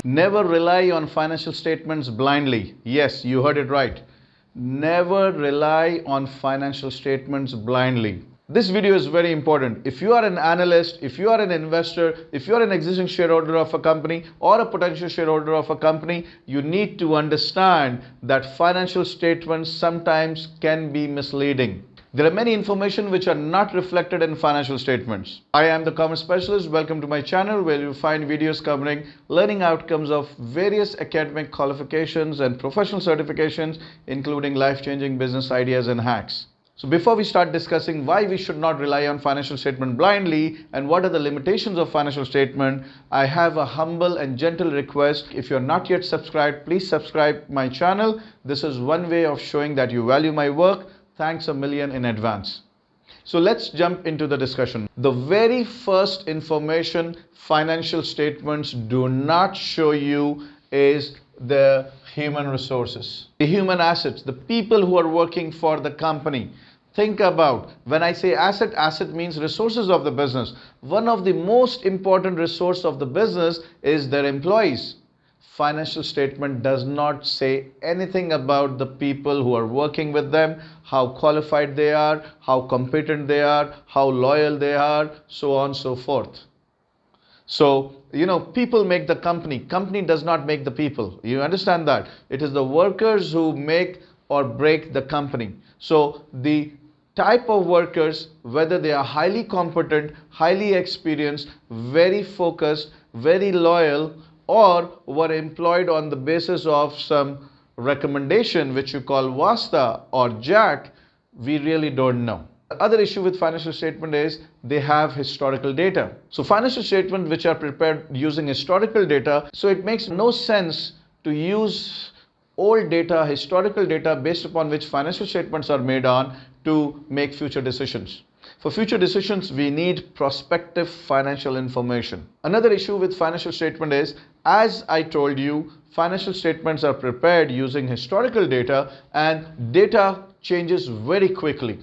Never rely on financial statements blindly. Yes, you heard it right. Never rely on financial statements blindly. This video is very important. If you are an analyst, if you are an investor, if you are an existing shareholder of a company or a potential shareholder of a company, you need to understand that financial statements sometimes can be misleading. There are many information which are not reflected in financial statements. I am the commerce specialist. Welcome to my channel where you find videos covering learning outcomes of various academic qualifications and professional certifications, including life-changing business ideas and hacks. So before we start discussing why we should not rely on financial statement blindly and what are the limitations of financial statement, I have a humble and gentle request. If you're not yet subscribed, please subscribe my channel. This is one way of showing that you value my work. Thanks a million in advance. So let's jump into the discussion. The very first information financial statements do not show you is the human resources, the human assets, the people who are working for the company. Think about, when I say asset, asset means resources of the business. One of the most important resource of the business is their employees. Financial statement does not say anything about the people who are working with them, how qualified they are, how competent they are, how loyal they are, so on and so forth. So, people make the company. Company does not make the people. You understand that? It is the workers who make or break the company. So, the type of workers, whether they are highly competent, highly experienced, very focused, very loyal, or were employed on the basis of some recommendation which you call WASTA or JAC, we really don't know. The other issue with financial statement is they have historical data. So financial statements which are prepared using historical data, so it makes no sense to use old data, historical data based upon which financial statements are made on to make future decisions. For future decisions, we need prospective financial information. Another issue with financial statement is, as I told you, financial statements are prepared using historical data and data changes very quickly.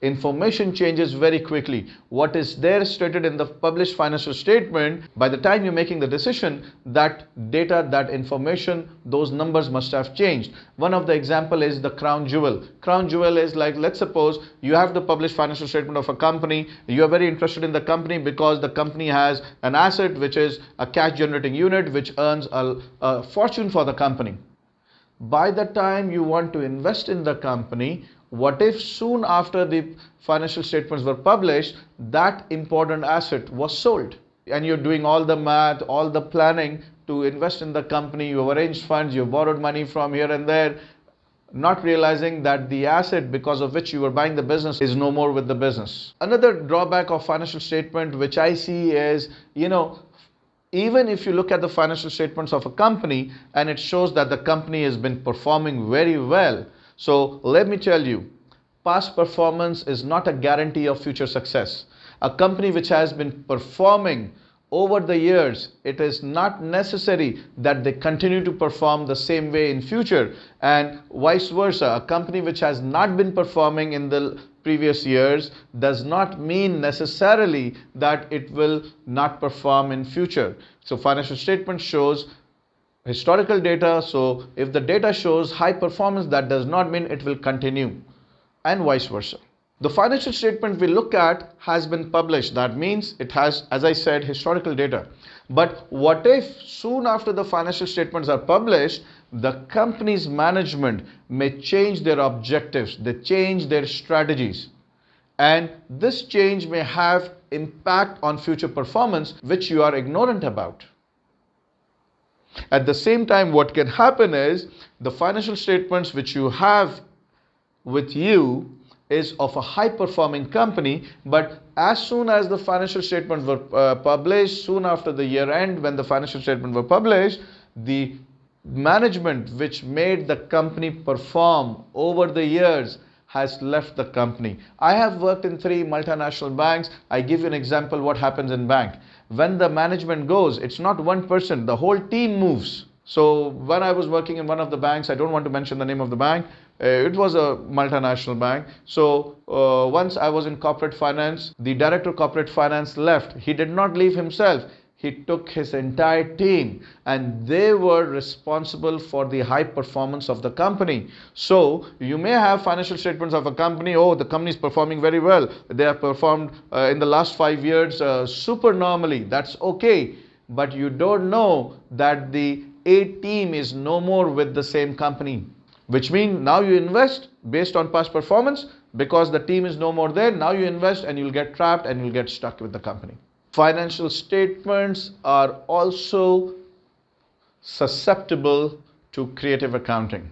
Information changes very quickly. What is there stated in the published financial statement, by the time you're making the decision, that data, that information, those numbers must have changed. One of the example is the crown jewel. Crown jewel is like, let's suppose you have the published financial statement of a company. You are very interested in the company because the company has an asset which is a cash generating unit which earns a fortune for the company. By the time you want to invest in the company, what if soon after the financial statements were published, that important asset was sold? And you're doing all the math, all the planning to invest in the company, you've arranged funds, you've borrowed money from here and there, not realizing that the asset because of which you were buying the business is no more with the business. Another drawback of financial statement which I see is, even if you look at the financial statements of a company and it shows that the company has been performing very well, so let me tell you, past performance is not a guarantee of future success. A company which has been performing over the years, it is not necessary that they continue to perform the same way in future, and vice versa. A company which has not been performing in the previous years does not mean necessarily that it will not perform in future. So financial statement shows historical data. So if the data shows high performance, that does not mean it will continue, and vice versa. The financial statement we look at has been published. That means it has, as I said, historical data. But what if soon after the financial statements are published, the company's management may change their objectives, they change their strategies, and this change may have impact on future performance which you are ignorant about. At the same time, what can happen is the financial statements which you have with you is of a high performing company, but as soon as the financial statements were published, soon after the year end when the financial statements were published, the management which made the company perform over the years has left the company. I have worked in 3 multinational banks. I give you an example what happens in bank. When the management goes, it's not one person, the whole team moves. So when I was working in one of the banks, I don't want to mention the name of the bank, it was a multinational bank. So once I was in corporate finance, the director of corporate finance left. He did not leave himself. he took his entire team and they were responsible for the high performance of the company. So you may have financial statements of a company, oh, the company is performing very well, they have performed in the last 5 years super normally, that's okay, but you don't know that the A team is no more with the same company, which means now you invest based on past performance. Because the team is no more there, now you invest and you'll get trapped and you'll get stuck with the company. Financial statements are also susceptible to creative accounting.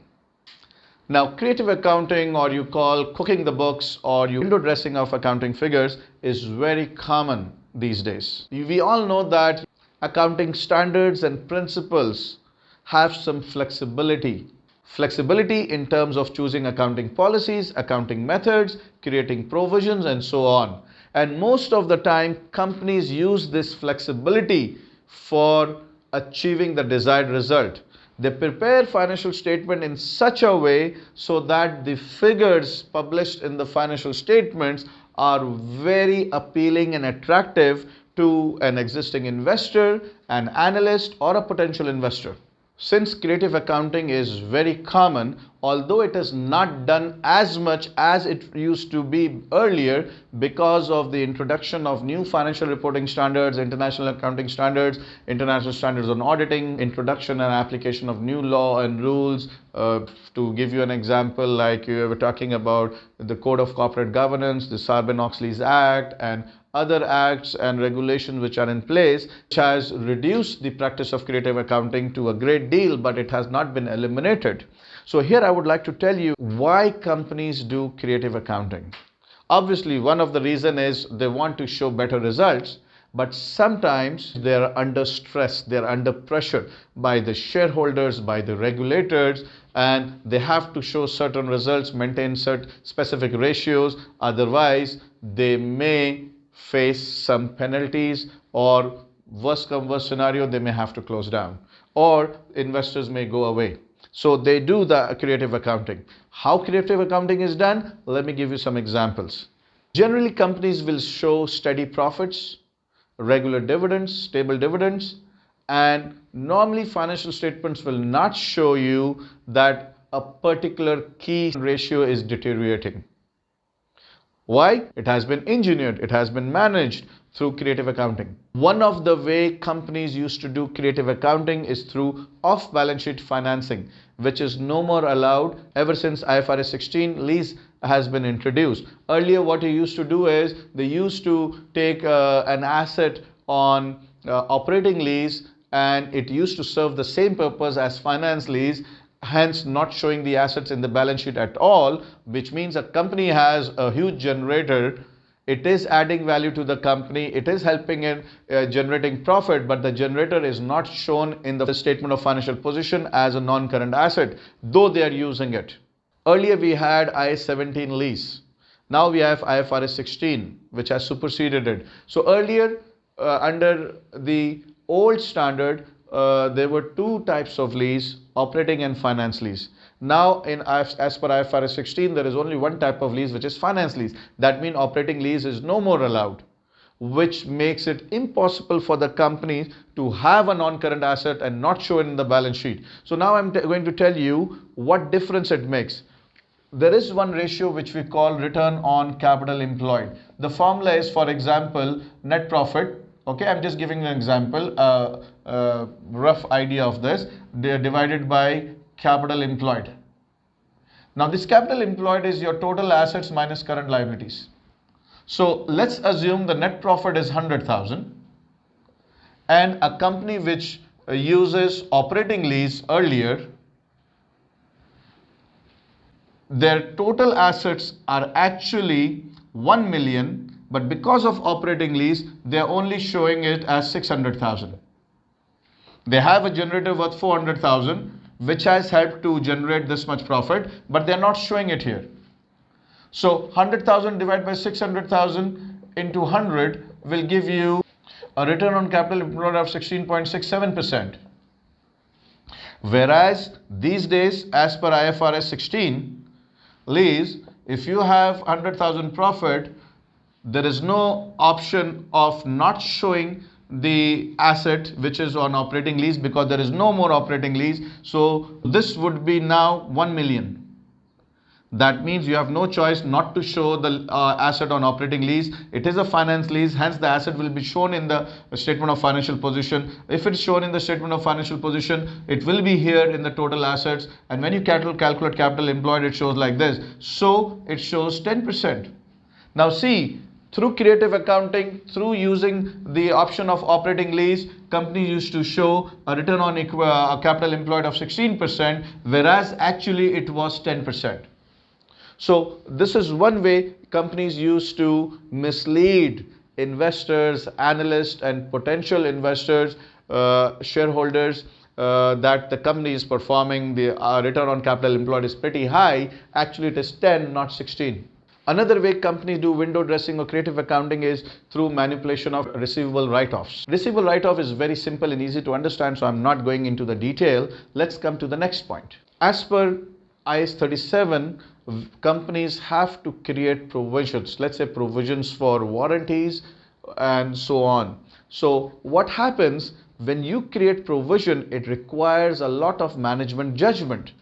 Now, creative accounting, or you call cooking the books, or you window dressing of accounting figures, is very common these days. We all know that accounting standards and principles have some flexibility. Flexibility in terms of choosing accounting policies, accounting methods, creating provisions, and so on. And most of the time, companies use this flexibility for achieving the desired result. They prepare financial statement in such a way so that the figures published in the financial statements are very appealing and attractive to an existing investor, an analyst, or a potential investor. Since creative accounting is very common, although it is not done as much as it used to be earlier because of the introduction of new financial reporting standards, international accounting standards, international standards on auditing, introduction and application of new law and rules. To give you an example, like you were talking about the Code of Corporate Governance, the Sarbanes-Oxley's Act, and other acts and regulations which are in place, which has reduced the practice of creative accounting to a great deal, but it has not been eliminated. So here I would like to tell you why companies do creative accounting. Obviously, one of the reasons is they want to show better results, but sometimes they are under stress, they are under pressure by the shareholders, by the regulators, and they have to show certain results, maintain certain specific ratios, otherwise they may face some penalties, or worst come worst scenario, they may have to close down, or investors may go away. So they do the creative accounting. How creative accounting is done? Let me give you some examples. Generally, companies will show steady profits, regular dividends, stable dividends, and normally financial statements will not show you that a particular key ratio is deteriorating. Why? It has been engineered, it has been managed through creative accounting. One of the way companies used to do creative accounting is through off-balance sheet financing, which is no more allowed ever since IFRS 16 lease has been introduced. Earlier, what you used to do is they used to take an asset on operating lease, and it used to serve the same purpose as finance lease, hence not showing the assets in the balance sheet at all, which means a company has a huge generator. It is adding value to the company, it is helping in generating profit, but the generator is not shown in the statement of financial position as a non-current asset, though they are using it. Earlier we had IAS 17 lease. Now we have IFRS 16, which has superseded it. So earlier, under the old standard, there were two types of lease, operating and finance lease. Now, as per IFRS 16, there is only one type of lease, which is finance lease. That means operating lease is no more allowed, which makes it impossible for the company to have a non-current asset and not show it in the balance sheet. So now I'm going to tell you what difference it makes. There is one ratio which we call return on capital employed. The formula is, for example, net profit. Okay, I'm just giving an example, rough idea of this. They are divided by capital employed. Now this capital employed is your total assets minus current liabilities. So let's assume the net profit is 100,000, and a company which uses operating lease earlier, their total assets are actually 1 million, but because of operating lease, they are only showing it as 600,000. They have a generator worth 400,000, which has helped to generate this much profit, but they are not showing it here. So 100,000 divided by 600,000 into 100 will give you a return on capital employed of 16.67%. Whereas these days, as per IFRS 16 lease, if you have 100,000 profit, there is no option of not showing the asset which is on operating lease because there is no more operating lease. So this would be now 1 million. That means you have no choice not to show the asset on operating lease. It is a finance lease, hence the asset will be shown in the statement of financial position. If it's shown in the statement of financial position, it will be here in the total assets. And when you calculate capital employed, it shows like this. So it shows 10%. Now see, through creative accounting, through using the option of operating lease, companies used to show a return on capital employed of 16%, whereas actually it was 10%. So this is one way companies used to mislead investors, analysts, and potential investors, shareholders, that the company is performing, the return on capital employed is pretty high. Actually, it is 10, not 16. Another way companies do window dressing or creative accounting is through manipulation of receivable write-offs. Receivable write-off is very simple and easy to understand, so I'm not going into the detail. Let's come to the next point. As per IS 37, companies have to create provisions, let's say provisions for warranties and so on. So what happens when you create provision, it requires a lot of management judgment.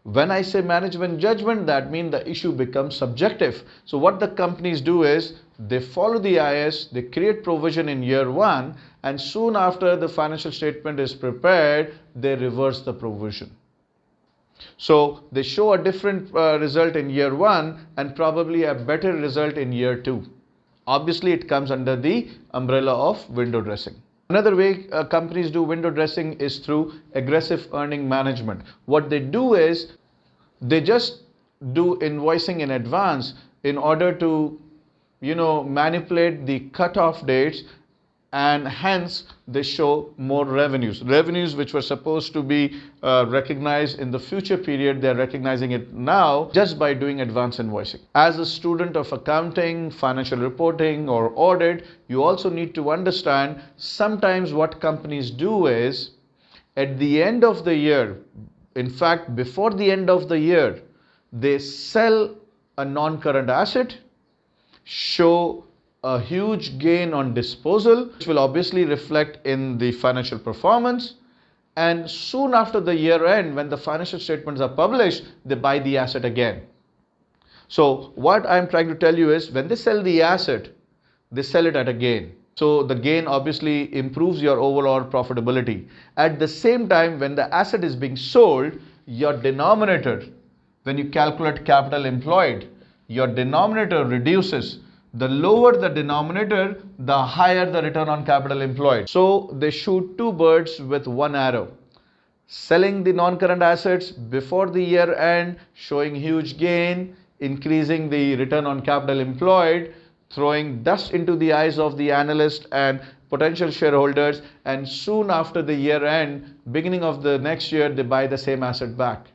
When I say management judgment, that means the issue becomes subjective. So what the companies do is they follow the IS, they create provision in year one, and soon after the financial statement is prepared, they reverse the provision. So they show a different result in year one and probably a better result in year two. Obviously, it comes under the umbrella of window dressing. Another way companies do window dressing is through aggressive earning management. What they do is they just do invoicing in advance in order to, manipulate the cutoff dates, and hence they show more revenues. Revenues which were supposed to be recognized in the future period, they're recognizing it now just by doing advance invoicing. As a student of accounting, financial reporting or audit, you also need to understand sometimes what companies do is at the end of the year, in fact before the end of the year, they sell a non-current asset, show a huge gain on disposal, which will obviously reflect in the financial performance, and soon after the year end, when the financial statements are published, they buy the asset again. So what I'm trying to tell you is when they sell the asset, they sell it at a gain. So the gain obviously improves your overall profitability. At the same time, when the asset is being sold, your denominator, when you calculate capital employed, your denominator reduces. The lower the denominator, the higher the return on capital employed. So they shoot two birds with one arrow. Selling the non-current assets before the year end, showing huge gain, increasing the return on capital employed, throwing dust into the eyes of the analyst and potential shareholders, and soon after the year end, beginning of the next year, they buy the same asset back.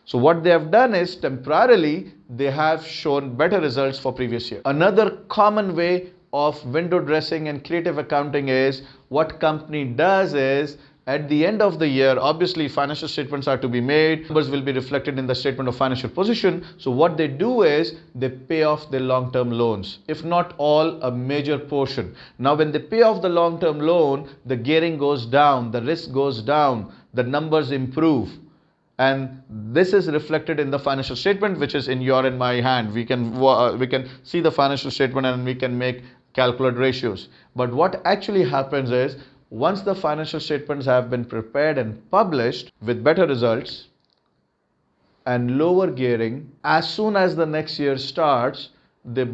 So what they have done is temporarily they have shown better results for previous year. Another common way of window dressing and creative accounting is what company does is at the end of the year, obviously financial statements are to be made, numbers will be reflected in the statement of financial position. So what they do is they pay off their long-term loans, if not all, a major portion. Now when they pay off the long-term loan, the gearing goes down, the risk goes down, the numbers improve. And this is reflected in the financial statement, which is in your and my hand. We can see the financial statement and we can make calculate ratios. But what actually happens is once the financial statements have been prepared and published with better results and lower gearing, as soon as the next year starts, they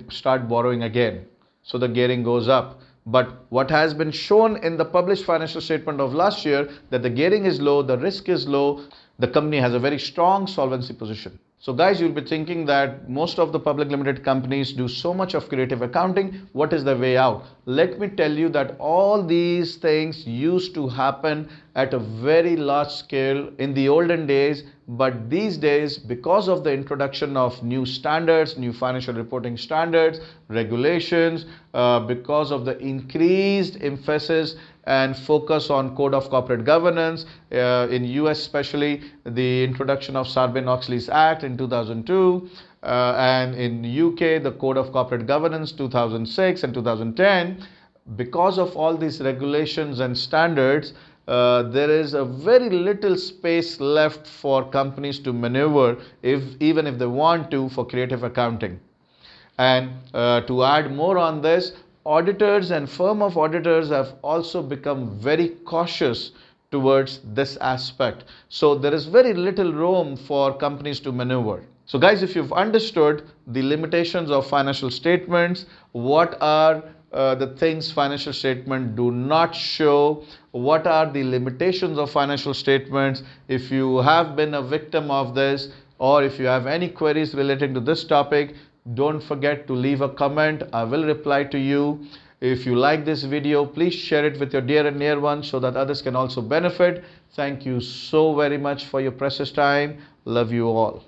start borrowing again. So the gearing goes up. But what has been shown in the published financial statement of last year, that the gearing is low, the risk is low, the company has a very strong solvency position. So guys, you'll be thinking that most of the public limited companies do so much of creative accounting. What is the way out? Let me tell you that all these things used to happen at a very large scale in the olden days. But these days, because of the introduction of new standards, new financial reporting standards, regulations, because of the increased emphasis and focus on Code of Corporate Governance, in US especially, the introduction of Sarbanes-Oxley's Act in 2002, and in UK, the Code of Corporate Governance 2006 and 2010, because of all these regulations and standards, there is a very little space left for companies to maneuver, even if they want to, for creative accounting. And to add more on this, auditors and firm of auditors have also become very cautious towards this aspect. So there is very little room for companies to maneuver. So guys, if you've understood the limitations of financial statements, what are the things financial statements do not show, what are the limitations of financial statements, if you have been a victim of this, or if you have any queries relating to this topic, don't forget to leave a comment. I will reply to you. If you like this video, please share it with your dear and near ones so that others can also benefit. Thank you so very much for your precious time. Love you all.